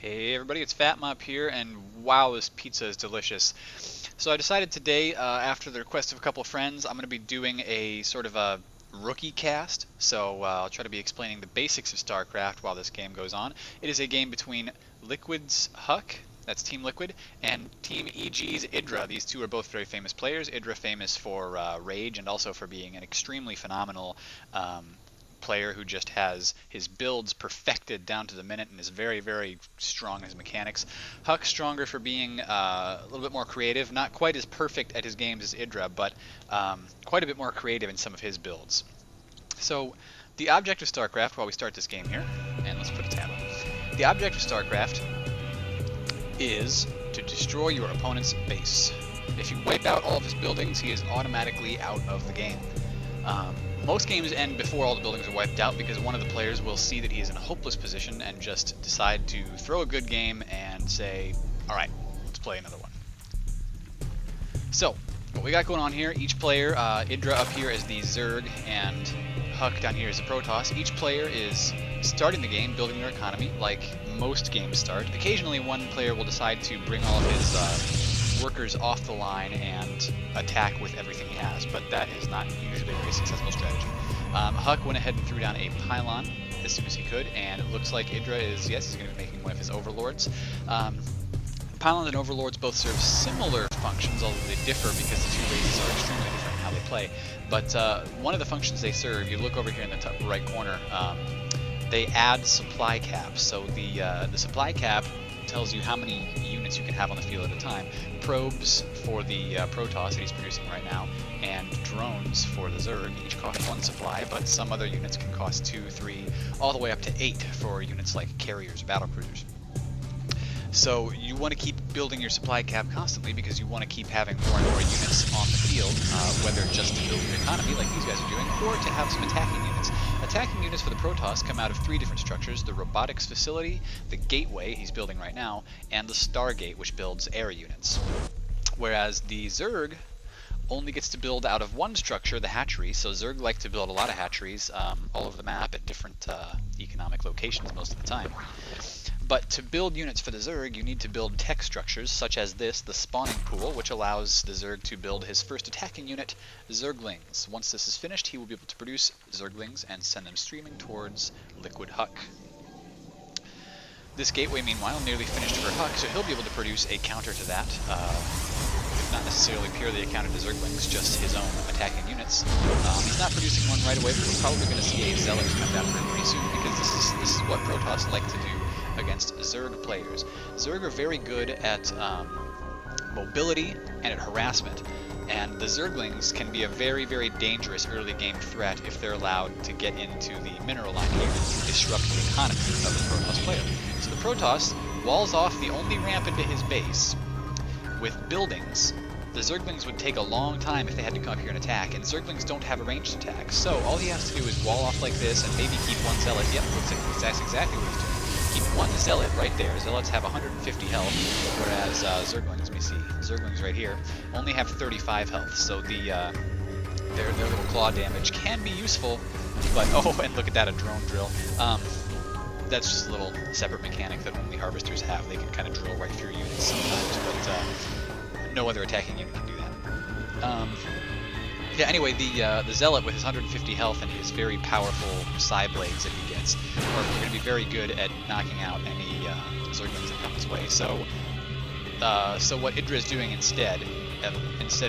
Hey everybody, it's FATMOP here, and wow, this pizza is delicious. So I decided today, after the request of a couple of friends, I'm going to be doing a sort of a rookie cast. So I'll try to be explaining the basics of StarCraft while this game goes on. It is a game between Liquid's HuK, that's Team Liquid, and Team EG's IdrA. These two are both very famous players. IdrA famous for Rage and also for being an extremely phenomenal player who just has his builds perfected down to the minute and is very, very strong in his mechanics. HuK stronger for being a little bit more creative, not quite as perfect at his games as IdrA, but quite a bit more creative in some of his builds. So the object of StarCraft, while we start this game here, and let's put a tab on. The object of StarCraft is to destroy your opponent's base. If you wipe out all of his buildings, he is automatically out of the game. Most games end before all the buildings are wiped out because one of the players will see that he is in a hopeless position and just decide to throw a good game and say, alright, let's play another one. So, what we got going on here, each player, IdrA up here is the Zerg and HuK down here is the Protoss. Each player is starting the game, building their economy like most games start. Occasionally one player will decide to bring all of his workers off the line and attack with everything he has, but that is not usually a very successful strategy. HuK went ahead and threw down a pylon as soon as he could, and it looks like IdrA is, yes, he's going to be making one of his overlords. Pylons and overlords both serve similar functions, although they differ because the two races are extremely different in how they play. But one of the functions they serve, you look over here in the top right corner, they add supply caps. So the supply cap tells you how many units you can have on the field at a time. Probes for the Protoss that he's producing right now, and drones for the Zerg each cost 1 supply, but some other units can cost 2, 3, all the way up to 8 for units like carriers, battle cruisers. So you want to keep building your supply cap constantly because you want to keep having more and more units on the field, whether just to build your economy like these guys are doing, or to have some attacking units. Attacking units for the Protoss come out of 3 different structures: the robotics facility, the gateway he's building right now, and the Stargate, which builds air units. Whereas the Zerg only gets to build out of 1 structure, the hatchery. So Zerg like to build a lot of hatcheries all over the map at different economic locations most of the time. But to build units for the Zerg, you need to build tech structures such as this, the spawning pool, which allows the Zerg to build his first attacking unit, Zerglings. Once this is finished, he will be able to produce Zerglings and send them streaming towards Liquid HuK. This gateway, meanwhile, nearly finished for HuK, so he'll be able to produce a counter to that. Not necessarily purely a counter to Zerglings, just his own attacking units. He's not producing one right away, but we're probably going to see a Zealot come down for him pretty soon, because this is what Protoss like to do against Zerg players. Zerg are very good at mobility and at harassment, and the Zerglings can be a very, very dangerous early game threat if they're allowed to get into the mineral line here and disrupt the economy of the Protoss player. So the Protoss walls off the only ramp into his base with buildings. The Zerglings would take a long time if they had to come up here and attack, and Zerglings don't have a ranged attack, so all he has to do is wall off like this and maybe keep 1 Zealot. Yep, looks like that's exactly what he's doing. Keep 1 Zealot right there. Zealots have 150 health, whereas Zerglings, let me see, Zerglings right here, only have 35 health, so their little claw damage can be useful, but, oh, and look at that, a drone drill. That's just a little separate mechanic that only harvesters have. They can kind of drill right through units sometimes, but no other attacking unit can do that. Yeah, anyway, the Zealot with his 150 health and his very powerful Psi Blades that he gets are going to be very good at knocking out any Zerglings that come his way. So what IdrA is doing instead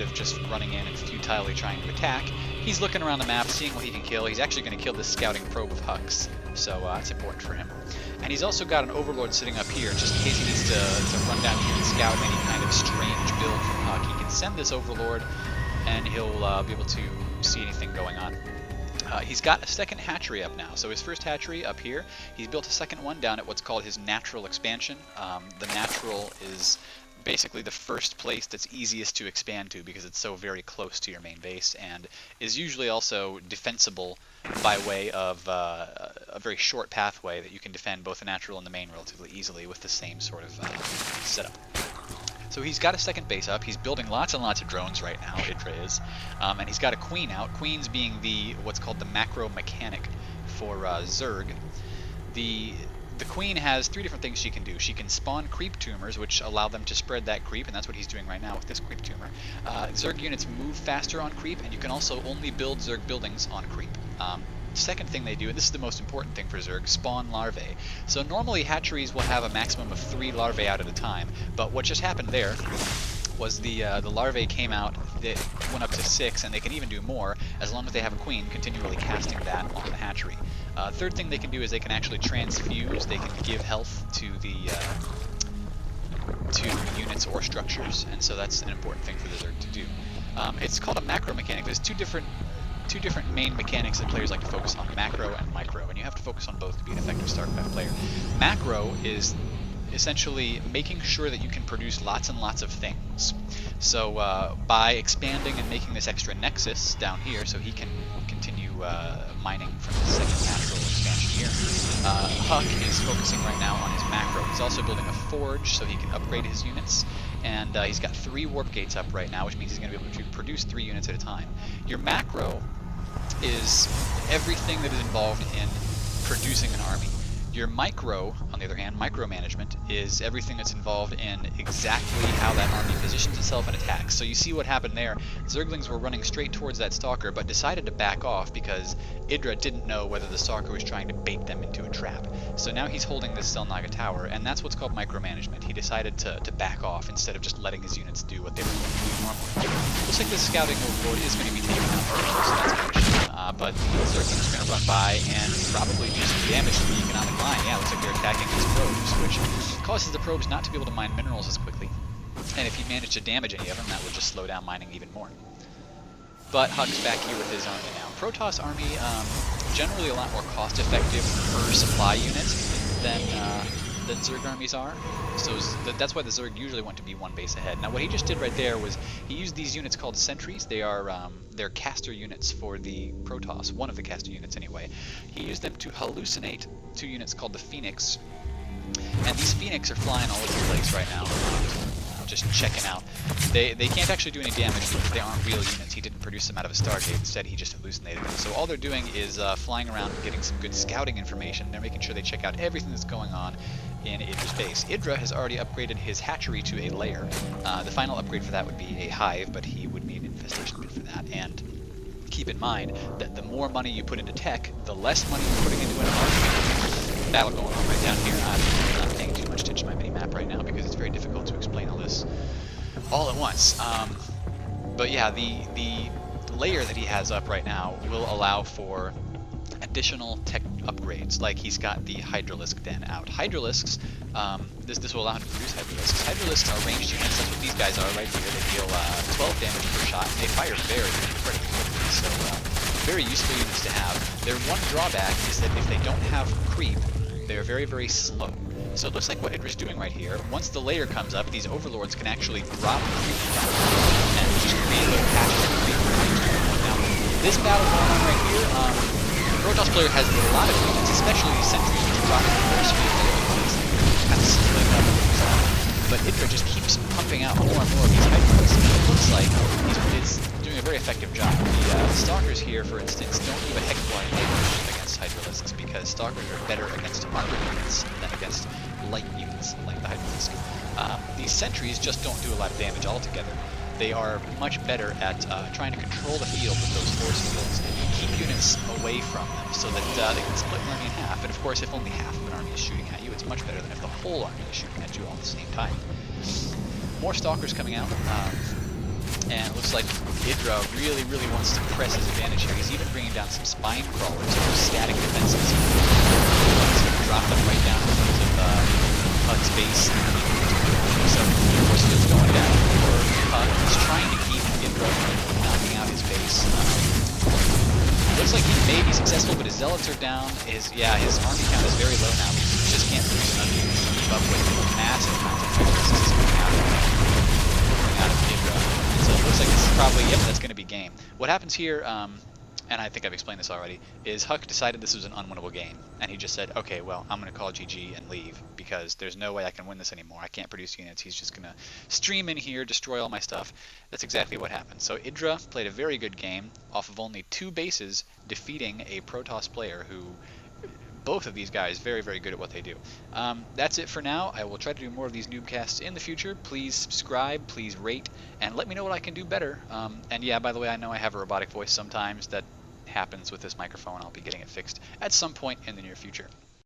of just running in and futilely trying to attack, he's looking around the map, seeing what he can kill. He's actually going to kill this scouting probe of HuK's, so it's important for him. And he's also got an Overlord sitting up here, just in case he needs to run down here and scout any kind of strange build from HuK. He can send this Overlord, and he'll be able to see anything going on. He's got a second hatchery up now. So his first hatchery up here, he's built a second one down at what's called his natural expansion. The natural is basically the first place that's easiest to expand to because it's so very close to your main base, and is usually also defensible by way of a very short pathway that you can defend both the natural and the main relatively easily with the same sort of setup. So he's got a second base up. He's building lots and lots of drones right now, IdrA is. And he's got a queen out. Queens being what's called the macro mechanic for Zerg. The the queen has 3 different things she can do. She can spawn creep tumors, which allow them to spread that creep, and that's what he's doing right now with this creep tumor. Zerg units move faster on creep, and you can also only build Zerg buildings on creep. Second thing they do, and this is the most important thing for Zerg, spawn larvae. So normally hatcheries will have a maximum of 3 larvae out at a time, but what just happened there was the larvae came out, they went up to 6, and they can even do more as long as they have a queen continually casting that on the hatchery. Third thing they can do is they can actually transfuse, they can give health to the units or structures, and so that's an important thing for the Zerg to do. It's called a macro mechanic. There's two different main mechanics that players like to focus on, macro and micro, and you have to focus on both to be an effective StarCraft player. Macro is essentially making sure that you can produce lots and lots of things. So by expanding and making this extra nexus down here so he can continue mining from the second natural expansion here, HuK is focusing right now on his macro. He's also building a forge so he can upgrade his units, and he's got 3 warp gates up right now, which means he's going to be able to produce 3 units at a time. Your macro is everything that is involved in producing an army. Your micro, on the other hand, micromanagement, is everything that's involved in exactly how that army positions itself and attacks. So you see what happened there. Zerglings were running straight towards that stalker, but decided to back off because IdrA didn't know whether the stalker was trying to bait them into a trap. So now he's holding this Selnaga tower, and that's what's called micromanagement. He decided to back off instead of just letting his units do what they were going to do normally. Looks like this scouting overlord is going to be taken out first, so that's good. But Zerglings are going to run by and probably do some damage to the economic line. Yeah, looks like they're attacking these probes, which causes the probes not to be able to mine minerals as quickly. And if you manage to damage any of them, that will just slow down mining even more. But HuK's back here with his army now. Protoss army, generally a lot more cost-effective per supply unit than Zerg armies are. So that's why the Zerg usually want to be 1 base ahead. Now what he just did right there was he used these units called sentries. They are they're caster units for the Protoss, one of the caster units anyway. He used them to hallucinate 2 units called the Phoenix. And these Phoenix are flying all over the place right now. Just checking out. They can't actually do any damage because they aren't real units. He didn't produce them out of a Stargate. Instead, he just hallucinated them. So all they're doing is flying around and getting some good scouting information. They're making sure they check out everything that's going on in IdrA's base. IdrA has already upgraded his hatchery to a lair. The final upgrade for that would be a hive, but he would need an infestation pit for that. And keep in mind that the more money you put into tech, the less money you're putting into an army. Battle going on right down here. I'm not paying too much attention to my mini-map right now because it's very difficult to explain all this all at once. But yeah, the layer that he has up right now will allow for additional tech upgrades, like he's got the Hydralisk den out. Hydralisks, this will allow him to produce Hydralisks. Hydralisks are ranged units. That's what these guys are right here. They deal 12 damage per shot, and they fire very incredibly quickly. So very useful units to have. Their one drawback is that if they don't have creep, they're very, very slow. So it looks like what IdrA's doing right here. Once the layer comes up, these overlords can actually drop creep down and just create little patches of creep. Now, this battle going on right here, the Protoss player has a lot of units, especially these sentries, which are dropping the first few things, kind of split up. But IdrA just keeps pumping out more and more of these Hydralisks, and it looks like he's doing a very effective job. The Stalkers here, for instance, don't do a heck of a lot of damage against Hydralisks because Stalkers are better against armored units than against light units like the Hydralisk. These sentries just don't do a lot of damage altogether. They are much better at trying to control the field with those force fields and keep units away from them so that they can split an army in half. And of course, if only half of an army is shooting at you, it's much better than if the whole army is shooting at you all at the same time. More Stalkers coming out. And it looks like IdrA really, really wants to press his advantage here. He's even bringing down some spine crawlers, those static defenses. He's going to drop them right down in front of HuK's base. So, of course, it's going down for HuK. He's trying to keep IdrA from knocking out his base. Looks like he may be successful, but his zealots are down. His army count is very low now because he just can't produce enough units to keep up with the massive amounts of Hydralisks coming out of IdrA. So it looks like this is probably, yep, that's going to be game. What happens here, and I think I've explained this already, is HuK decided this was an unwinnable game. And he just said, okay, well, I'm going to call GG and leave because there's no way I can win this anymore. I can't produce units. He's just going to stream in here, destroy all my stuff. That's exactly what happened. So IdrA played a very good game off of only 2 bases, defeating a Protoss player who both of these guys very, very good at what they do. That's it for now. I will try to do more of these noobcasts in the future. Please subscribe, please rate, and let me know what I can do better. And yeah, by the way, I know I have a robotic voice sometimes. That happens with this microphone. I'll be getting it fixed at some point in the near future.